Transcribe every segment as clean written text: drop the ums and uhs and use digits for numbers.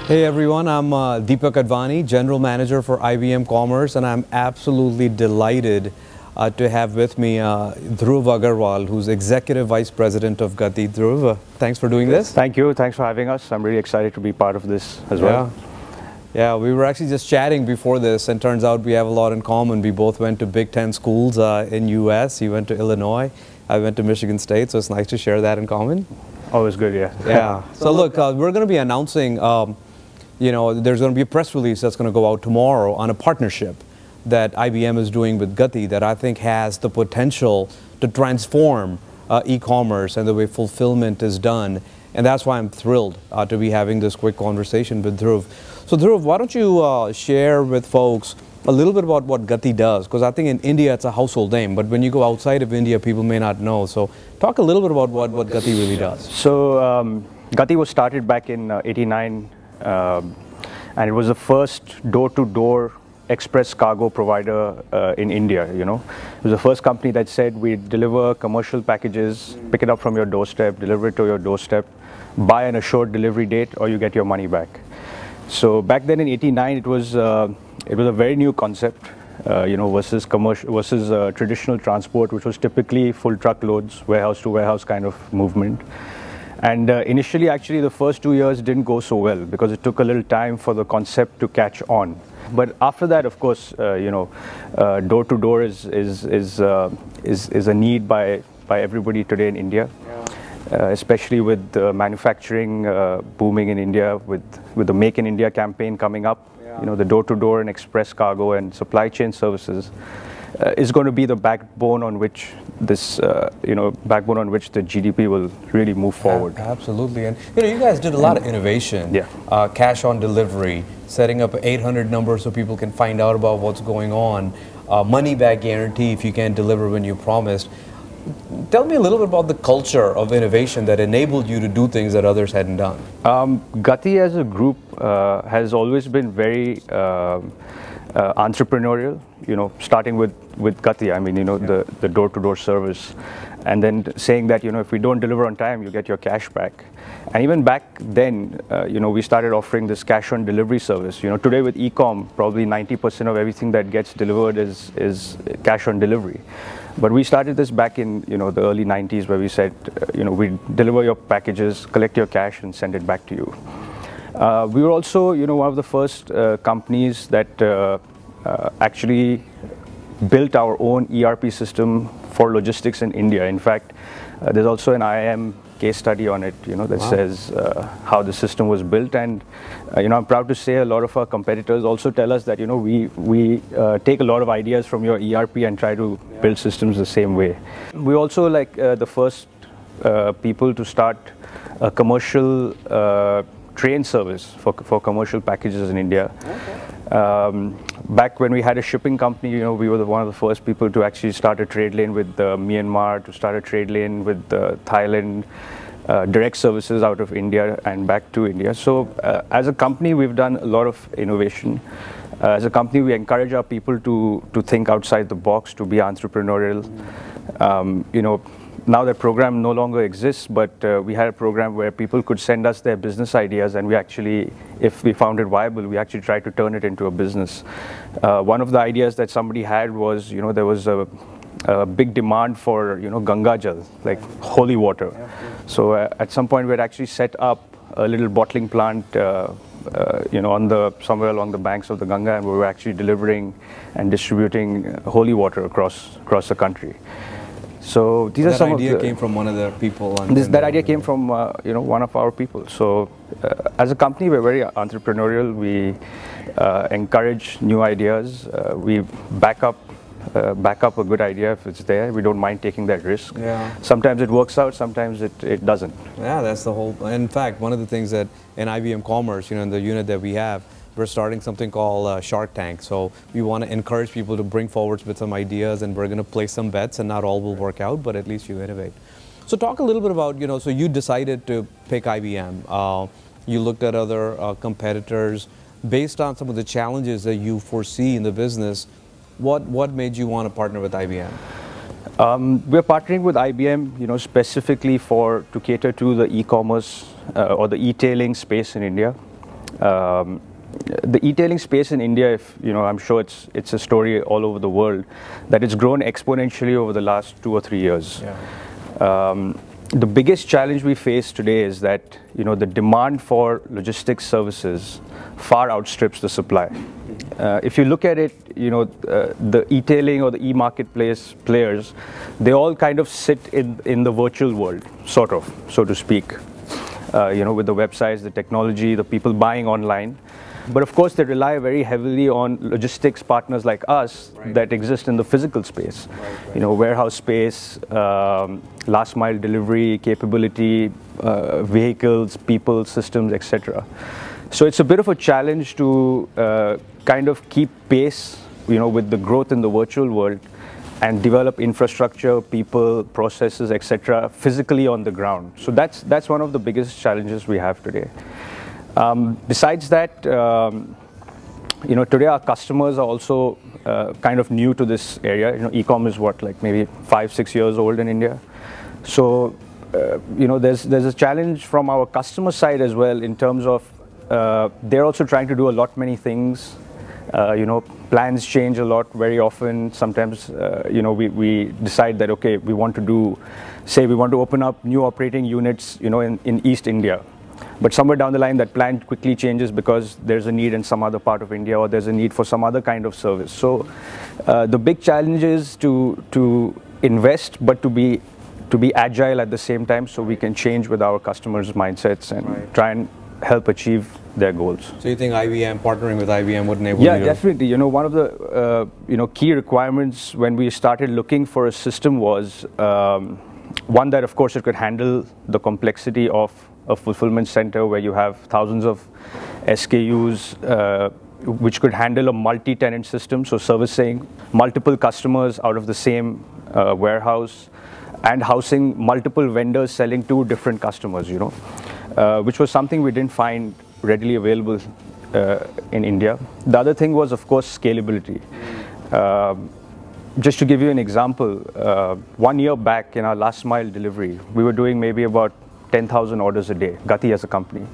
Hey everyone, I'm Deepak Advani, General Manager for IBM Commerce, and I'm absolutely delighted to have with me Dhruv Agarwal, who's Executive Vice President of Gati. Dhruv, thanks for doing this. Thank you. Thanks for having us. I'm really excited to be part of this as well. Yeah, we were actually just chatting before this, and turns out we have a lot in common. We both went to Big Ten schools in US. You went to Illinois. I went to Michigan State, so it's nice to share that in common. Always good, yeah. Yeah. So look, we're going to be announcing, there's going to be a press release that's going to go out tomorrow on a partnership that IBM is doing with Gati that I think has the potential to transform e-commerce and the way fulfillment is done. And that's why I'm thrilled to be having this quick conversation with Dhruv. So Dhruv, why don't you share with folks a little bit about what Gati does? Because I think in India it's a household name, but when you go outside of India, people may not know. So talk a little bit about what Gati really does. So Gati was started back in '89, and it was the first door-to-door express cargo provider in India. It was the first company that said we deliver commercial packages, pick it up from your doorstep, deliver it to your doorstep, buy an assured delivery date, or you get your money back. So back then in '89, it was a very new concept, versus traditional transport, which was typically full truckloads, warehouse to warehouse kind of movement. And initially, actually, the first 2 years didn't go so well because it took a little time for the concept to catch on. But after that, of course, door to door is a need by everybody today in India. Especially with manufacturing booming in India, with the Make in India campaign coming up, the door-to-door and express cargo and supply chain services is going to be the backbone on which this, backbone on which the GDP will really move forward. Absolutely, and you guys did a lot of innovation. Yeah. Cash on delivery, setting up an 800 number so people can find out about what's going on, money back guarantee if you can't deliver when you promised. Tell me a little bit about the culture of innovation that enabled you to do things that others hadn't done. Gati as a group has always been very entrepreneurial, starting with Gati, the door-to-door service, and then saying that, if we don't deliver on time, you get your cash back. And even back then, we started offering this cash on delivery service. Today with e-com, probably 90% of everything that gets delivered is cash on delivery. But we started this back in, the early 90s, where we said, we deliver your packages, collect your cash, and send it back to you. We were also, one of the first companies that actually built our own ERP system for logistics in India. In fact, there's also an IIM case study on it, that says how the system was built. And, I'm proud to say a lot of our competitors also tell us that, we take a lot of ideas from your ERP and try to build systems the same way. We also like the first people to start a commercial train service for commercial packages in India. Okay. Back when we had a shipping company, we were one of the first people to actually start a trade lane with Myanmar, to start a trade lane with Thailand, direct services out of India and back to India. So as a company, we've done a lot of innovation. As a company, we encourage our people to think outside the box, to be entrepreneurial. Now that program no longer exists, but we had a program where people could send us their business ideas, and we actually, if we found it viable, we actually tried to turn it into a business. One of the ideas that somebody had was, there was a big demand for, Ganga Jal, like holy water. So at some point, we had actually set up a little bottling plant, somewhere along the banks of the Ganga, and we were actually delivering and distributing holy water across the country. So these are some of the... That idea came from one of the people? That idea came from, one of our people. So as a company, we're very entrepreneurial. We encourage new ideas. We back up a good idea if it's there. We don't mind taking that risk. Yeah. Sometimes it works out, sometimes it doesn't. Yeah, that's the whole... In fact, one of the things that in IBM Commerce, in the unit that we have, we're starting something called Shark Tank. So we want to encourage people to bring forward with some ideas, and we're going to place some bets, and not all will work out, but at least you innovate. So talk a little bit about, so you decided to pick IBM. You looked at other competitors. Based on some of the challenges that you foresee in the business, what made you want to partner with IBM? We're partnering with IBM, specifically to cater to the e-commerce or the e-tailing space in India. The e-tailing space in India, I'm sure it's a story all over the world, that it's grown exponentially over the last 2 or 3 years. Yeah. The biggest challenge we face today is that the demand for logistics services far outstrips the supply. If you look at it, the e-tailing or the e-marketplace players, they all kind of sit in the virtual world, sort of, so to speak. With the websites, the technology, the people buying online. But of course, they rely very heavily on logistics partners like us that exist in the physical space. Warehouse space, last mile delivery capability, vehicles, people, systems, etc. So it's a bit of a challenge to kind of keep pace, with the growth in the virtual world and develop infrastructure, people, processes, etc., physically on the ground. So that's one of the biggest challenges we have today. Besides that, today our customers are also kind of new to this area. E-com is like maybe 5-6 years old in India. So, there's a challenge from our customer side as well in terms of they're also trying to do many things. Plans change a lot very often. Sometimes, we decide that, okay, we want to open up new operating units, in East India. But somewhere down the line, that plan quickly changes because there's a need in some other part of India, or there's a need for some other kind of service. So the big challenge is to invest, but to be agile at the same time, so we can change with our customers' mindsets and try and help achieve their goals. So you think partnering with IBM would enable you? Yeah, definitely. One of the key requirements when we started looking for a system was one that, of course, it could handle the complexity of a fulfillment center where you have thousands of SKUs, which could handle a multi-tenant system, so servicing multiple customers out of the same warehouse and housing multiple vendors selling to different customers, which was something we didn't find readily available in India. The other thing was, of course, scalability. Just to give you an example, 1 year back in our last mile delivery, we were doing maybe about 10,000 orders a day, Gati as a company.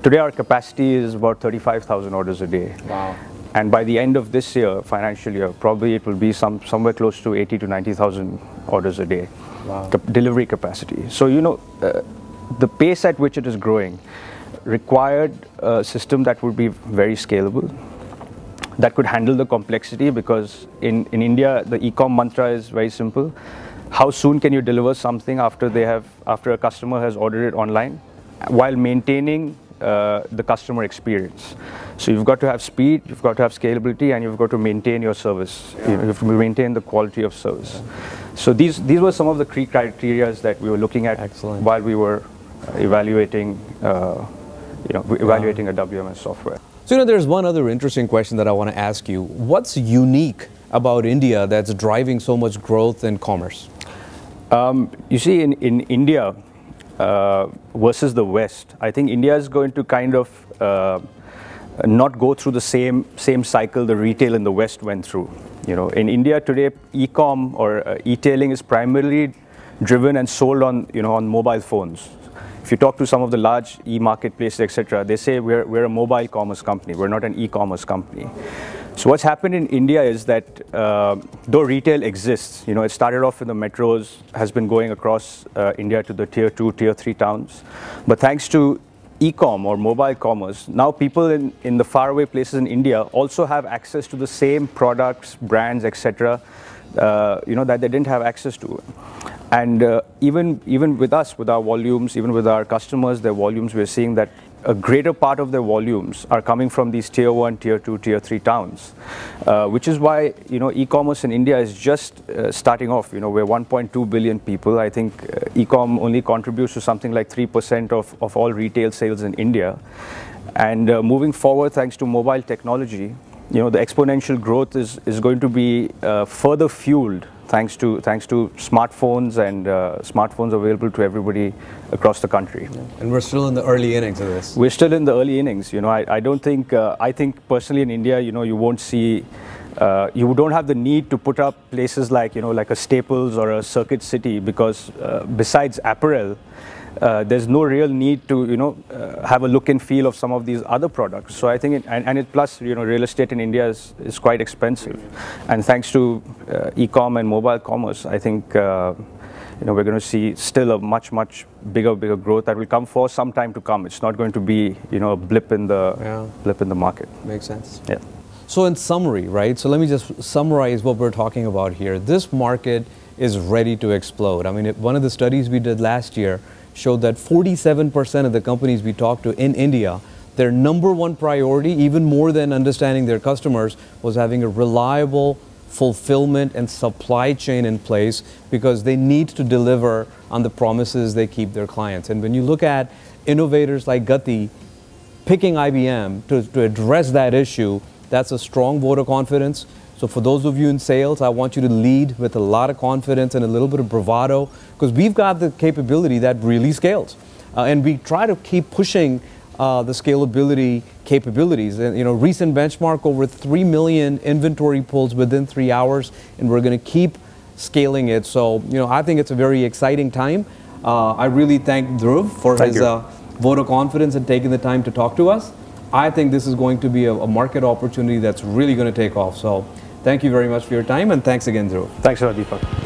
Today our capacity is about 35,000 orders a day. Wow. And by the end of this year, financial year, probably it will be somewhere close to 80 to 90,000 orders a day. Wow. Delivery capacity. So, the pace at which it is growing required a system that would be very scalable, that could handle the complexity, because in India, the e-com mantra is very simple. How soon can you deliver something after a customer has ordered it online, while maintaining the customer experience? So you've got to have speed, you've got to have scalability, and you've got to maintain your service. Yeah. You have to maintain the quality of service. Yeah. So these were some of the key criteria that we were looking at. Excellent. While we were evaluating a WMS software. So there's one other interesting question that I want to ask you. What's unique about India that's driving so much growth in commerce? You see, in India versus the West, I think India is going to kind of not go through the same cycle the retail in the West went through. In India today, e-com or e-tailing is primarily driven and sold on mobile phones. If you talk to some of the large e-marketplaces, etc., they say we're a mobile commerce company. We're not an e-commerce company. So what's happened in India is that though retail exists, it started off in the metros, has been going across India to the tier 2, tier 3 towns. But thanks to e-com or mobile commerce, now people in the faraway places in India also have access to the same products, brands, etc., that they didn't have access to. And even with us, with our volumes, even with our customers, their volumes, we're seeing that a greater part of their volumes are coming from these tier 1, tier 2, tier 3 towns, which is why e-commerce in India is just starting off. We're 1.2 billion people. I think e-com only contributes to something like 3% of all retail sales in India. And moving forward, thanks to mobile technology, the exponential growth is going to be further fueled thanks to smartphones and smartphones available to everybody across the country. Yeah. And we're still in the early innings of this. We're still in the early innings. I don't think, I think personally in India, you won't see You don't have the need to put up places like, like a Staples or a Circuit City, because besides apparel, there's no real need to, have a look and feel of some of these other products. So I think, plus, real estate in India is quite expensive. And thanks to e-com and mobile commerce, I think, we're going to see still a much, much bigger growth that will come for some time to come. It's not going to be, a blip in the market. Makes sense. Yeah. So in summary, right? So let me just summarize what we're talking about here. This market is ready to explode. I mean, one of the studies we did last year showed that 47% of the companies we talked to in India, their number one priority, even more than understanding their customers, was having a reliable fulfillment and supply chain in place, because they need to deliver on the promises they keep their clients. And when you look at innovators like Gati picking IBM to address that issue, that's a strong vote of confidence. So for those of you in sales, I want you to lead with a lot of confidence and a little bit of bravado, because we've got the capability that really scales. And we try to keep pushing the scalability capabilities. And, recent benchmark, over 3 million inventory pulls within 3 hours, and we're going to keep scaling it. So, I think it's a very exciting time. I really thank Dhruv for his vote of confidence and taking the time to talk to us. I think this is going to be a market opportunity that's really going to take off. So thank you very much for your time, and thanks again, Dhruv. Thanks a lot, Deepak.